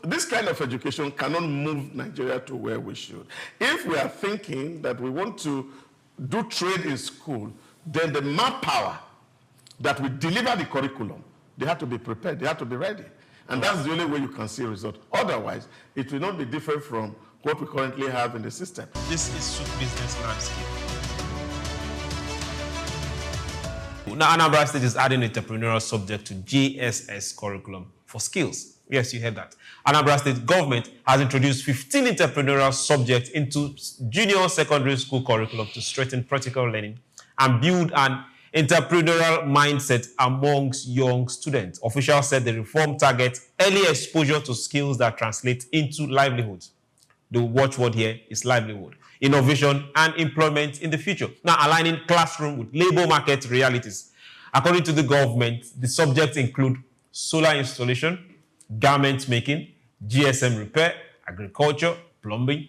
this kind of education cannot move Nigeria to where we should. If we are thinking that we want to do trade in school, then the manpower that will deliver the curriculum, they have to be prepared, they have to be ready. And that's the only way you can see a result. Otherwise, it will not be different from what we currently have in the system. This is Souq business landscape. Now, Anambra State is adding entrepreneurial subject to JSS curriculum for skills. Yes, you heard that. Anambra State government has introduced 15 entrepreneurial subjects into junior secondary school curriculum to strengthen practical learning and build an entrepreneurial mindset amongst young students. Officials said the reform targets early exposure to skills that translate into livelihood. The watchword here is livelihood, innovation, and employment in the future. Now, aligning classroom with labor market realities. According to the government, the subjects include solar installation, garment making, GSM repair, agriculture, plumbing,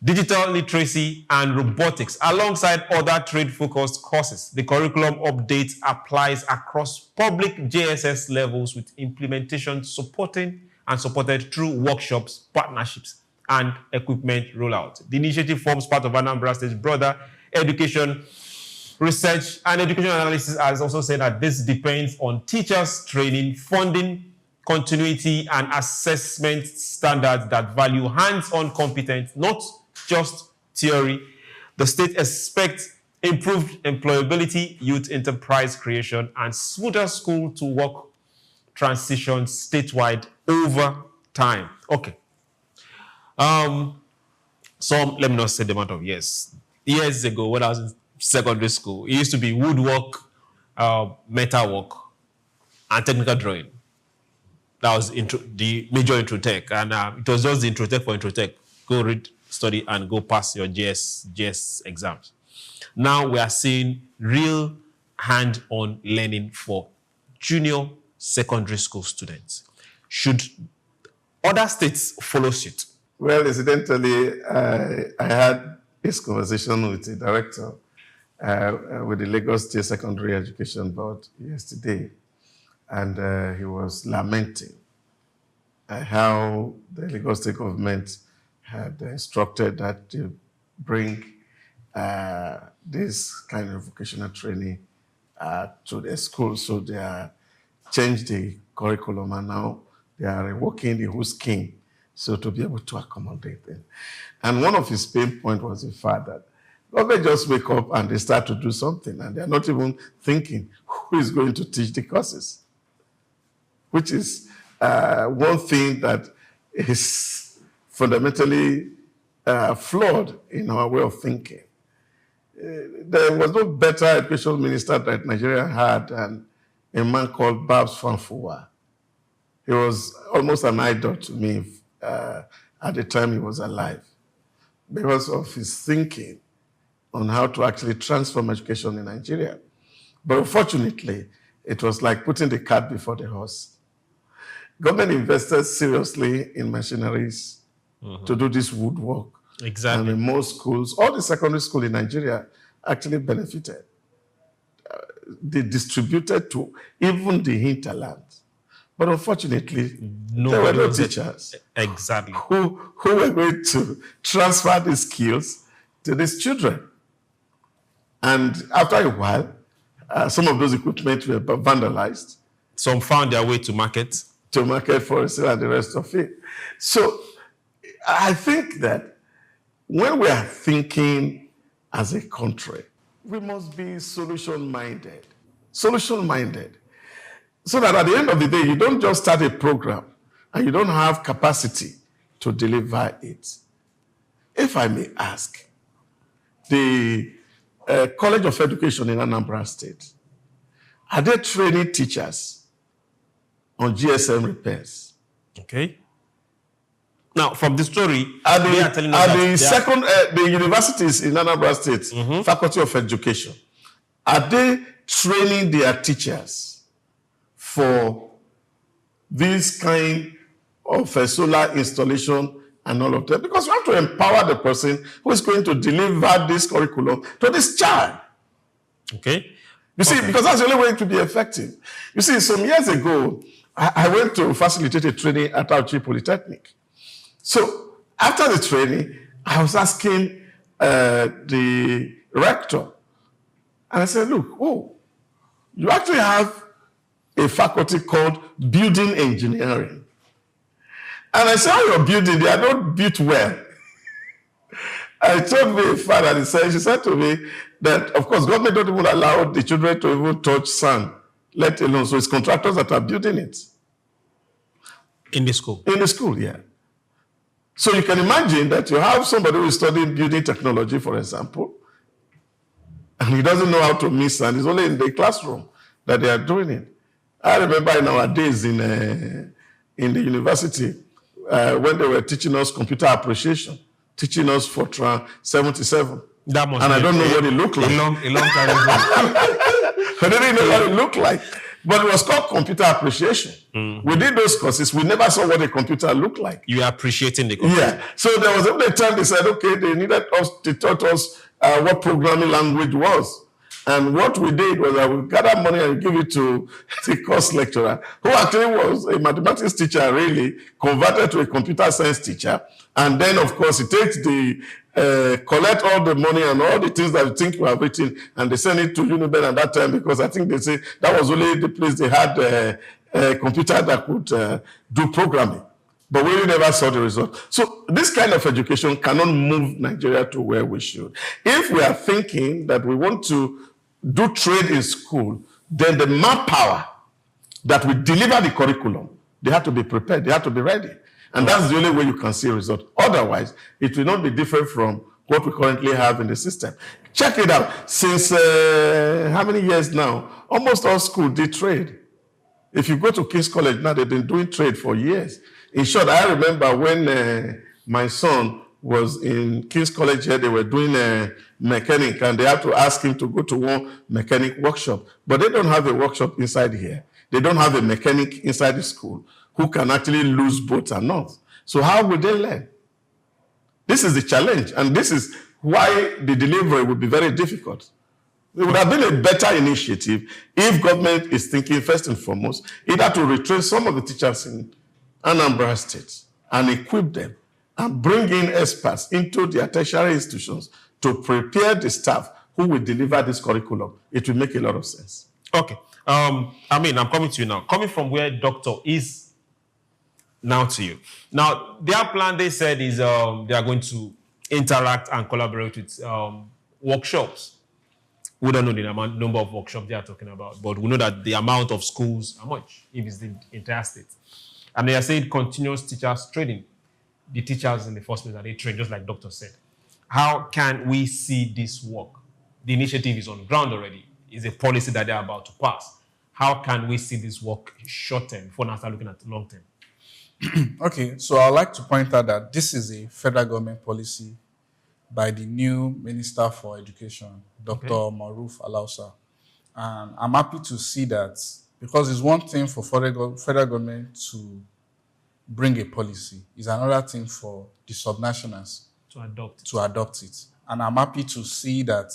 digital literacy, and robotics, alongside other trade-focused courses. The curriculum update applies across public JSS levels with implementation supported through workshops, partnerships, and equipment rollout. The initiative forms part of Anambra State's broader education research, and education analysis has also said that this depends on teachers' training, funding, continuity, and assessment standards that value hands-on competence, not just theory. The state expects improved employability, youth enterprise creation, and smoother school-to-work transitions statewide over time. Okay. Let me not say the amount of years. Years ago, when I was in secondary school, it used to be woodwork, metalwork, and technical drawing. That was the major intro tech, and it was just the intro tech for intro tech. Go read, study, and go pass your GS exams. Now we are seeing real hand-on learning for junior secondary school students. Should other states follow suit? Well, incidentally, I had this conversation with the director with the Lagos State Secondary Education Board yesterday, and he was lamenting how the Lagos State government had instructed that to bring this kind of vocational training to the schools. So they are changed the curriculum, and now they are working the whole scheme so to be able to accommodate them. And one of his pain points was the fact that government just wake up and they start to do something, and they're not even thinking who is going to teach the courses, which is one thing that is fundamentally flawed in our way of thinking. There was no better education minister that Nigeria had than a man called Babs Fanfuwa. He was almost an idol to me at the time he was alive because of his thinking on how to actually transform education in Nigeria. But unfortunately, it was like putting the cart before the horse. Government invested seriously in machineries to do this woodwork. Exactly. And in most schools, all the secondary schools in Nigeria actually benefited. They distributed to even the hinterland. But unfortunately, there were no teachers exactly who were going to transfer the skills to these children. And after a while, some of those equipment were vandalized. Some found their way to market. To market for sale and the rest of it. So I think that when we are thinking as a country, we must be solution-minded. Solution-minded. So that at the end of the day, you don't just start a program and you don't have capacity to deliver it. If I may ask, the College of Education in Anambra State, are they training teachers on GSM repairs? Okay. Now, from the story, the universities in Anambra State, Faculty of Education, are they training their teachers for this kind of solar installation and all of that? Because you have to empower the person who is going to deliver this curriculum to this child. Okay. You see, because that's the only way to be effective. You see, some years ago, I went to facilitate a training at Auchi Polytechnic. So after the training, I was asking the rector, and I said, look, you actually have a faculty called building engineering. And I said, oh, you're building, they are not built well. I told my father, she said to me that, of course, government don't even allow the children to even touch sand, let alone. So it's contractors that are building it. In the school? In the school, yeah. So you can imagine that you have somebody who is studying building technology, for example, and he doesn't know how to mix sand. It's only in the classroom that they are doing it. I remember in our days in the university, when they were teaching us computer appreciation, teaching us Fortran 77. That must and I don't know what it looked like. A long time ago. I didn't know what it looked like. But it was called computer appreciation. We did those courses. We never saw what a computer looked like. You are appreciating the computer. Yeah. So there was a time they said, okay, they taught us what programming language was. And what we did was that we gathered money and give it to the course lecturer, who actually was a mathematics teacher, really, converted to a computer science teacher. And then, of course, he takes collect all the money and all the things that you think you have written, and they send it to Uniben at that time, because I think they say that was only the place they had a computer that could do programming. But we never saw the result. So this kind of education cannot move Nigeria to where we should. If we are thinking that we want to do trade in school, then the manpower that will deliver the curriculum, they have to be prepared, they have to be ready. And that's the only way you can see a result. Otherwise, it will not be different from what we currently have in the system. Check it out. Since how many years now? Almost all schools did trade. If you go to King's College now, they've been doing trade for years. In short, I remember when my son was in King's College here, they were doing a mechanic, and they had to ask him to go to one mechanic workshop. But they don't have a workshop inside here. They don't have a mechanic inside the school who can actually loose boats and not. So how will they learn? This is the challenge, and this is why the delivery would be very difficult. It would have been a better initiative if government is thinking first and foremost either to retrain some of the teachers in Anambra State and equip them and bring in experts into their tertiary institutions to prepare the staff who will deliver this curriculum. It will make a lot of sense. Okay. I'm coming to you now. Coming from where doctor is now to you. Now, their plan, they said, is they are going to interact and collaborate with workshops. We don't know the number of workshops they are talking about, but we know that the amount of schools, how much, if it's the entire state. And they are saying continuous teachers training. The teachers in the first place that they train, just like doctor said. How can we see this work? The initiative is on ground already. It's a policy that they're about to pass. How can we see this work short term before now start looking at long term? Okay, so I'd like to point out that this is a federal government policy by the new Minister for Education, Dr. Maruf Alausa. And I'm happy to see that, because it's one thing for federal government to bring a policy. It's another thing for the subnationals to adopt it. And I'm happy to see that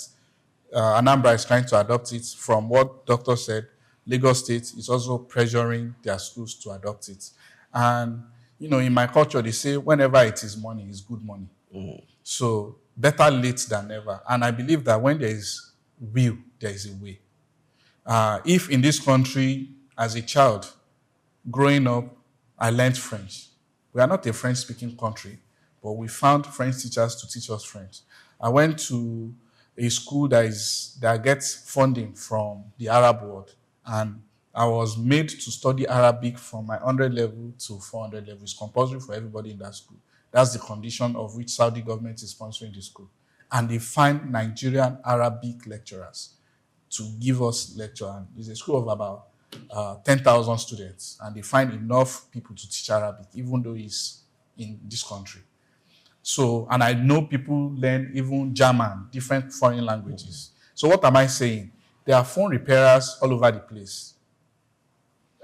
Anambra is trying to adopt it. From what Doctor said, Lagos State is also pressuring their schools to adopt it. And, in my culture, they say whenever it is money, it's good money. So better late than never. And I believe that when there is will, there is a way. If in this country, as a child, growing up, I learned French. We are not a French-speaking country, but we found French teachers to teach us French. I went to a school that gets funding from the Arab world, and I was made to study Arabic from my 100 level to 400 level. It's compulsory for everybody in that school. That's the condition of which Saudi government is sponsoring the school. And they find Nigerian Arabic lecturers to give us lecture. And it's a school of about 10,000 students, and they find enough people to teach Arabic, even though it's in this country. So, and I know people learn even German, different foreign languages. So what am I saying? There are phone repairers all over the place.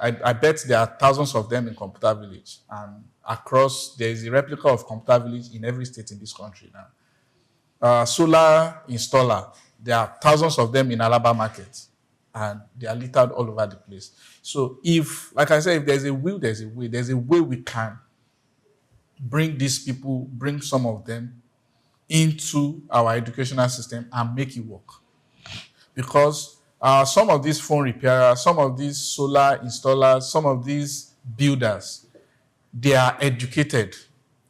I bet there are thousands of them in Computer Village, and across, there is a replica of Computer Village in every state in this country now. Solar installer, there are thousands of them in Alaba Market. and they are littered all over the place. So if, like I said, if there's a will, there's a way. There's a way we can bring these people, bring some of them into our educational system and make it work. Because some of these phone repairers, some of these solar installers, some of these builders, they are educated.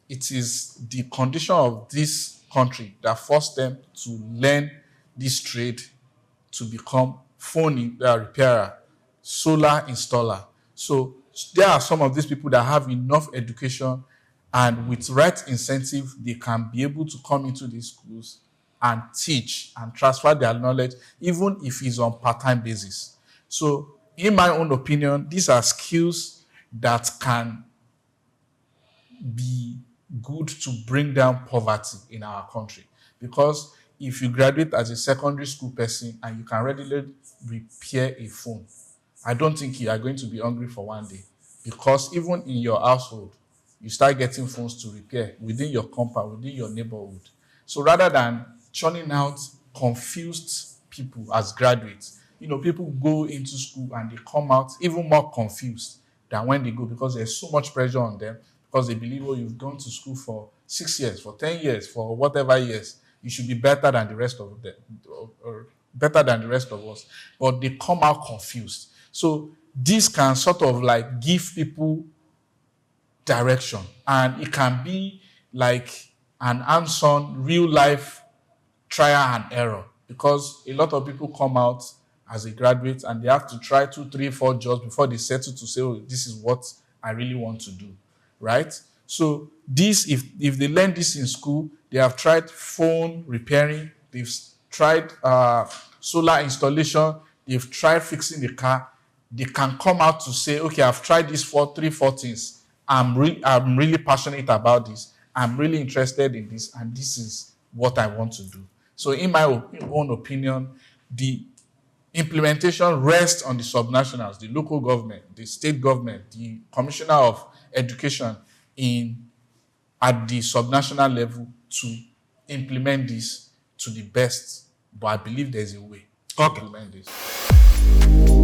It is the condition of this country that forced them to learn this trade to become phone repairer, solar installer. So there are some of these people that have enough education, and with right incentive, they can be able to come into these schools and teach and transfer their knowledge, even if it's on part-time basis. So in my own opinion, these are skills that can be good to bring down poverty in our country. Because if you graduate as a secondary school person and you can readily repair a phone, I don't think you are going to be hungry for one day. Because even in your household, you start getting phones to repair within your compound, within your neighborhood. So rather than churning out confused people as graduates, people go into school and they come out even more confused than when they go, because there's so much pressure on them, because they believe, oh, you've gone to school for 6 years, for 10 years, for whatever years, you should be better than the rest of them, or better than the rest of us. But they come out confused. So this can sort of like give people direction, and it can be like an hands-on, real-life trial and error, because a lot of people come out as a graduate and they have to try 2, 3, 4 jobs before they settle to say, oh, this is what I really want to do, right? So this, if they learn this in school, they have tried phone repairing, they've tried solar installation, they've tried fixing the car, they can come out to say, okay, I've tried these 3, 4 things. I'm really passionate about this. I'm really interested in this, and this is what I want to do. So in my own opinion, the implementation rests on the subnationals, the local government, the state government, the commissioner of education at the subnational level to implement this to the best. But I believe there's a way to implement this.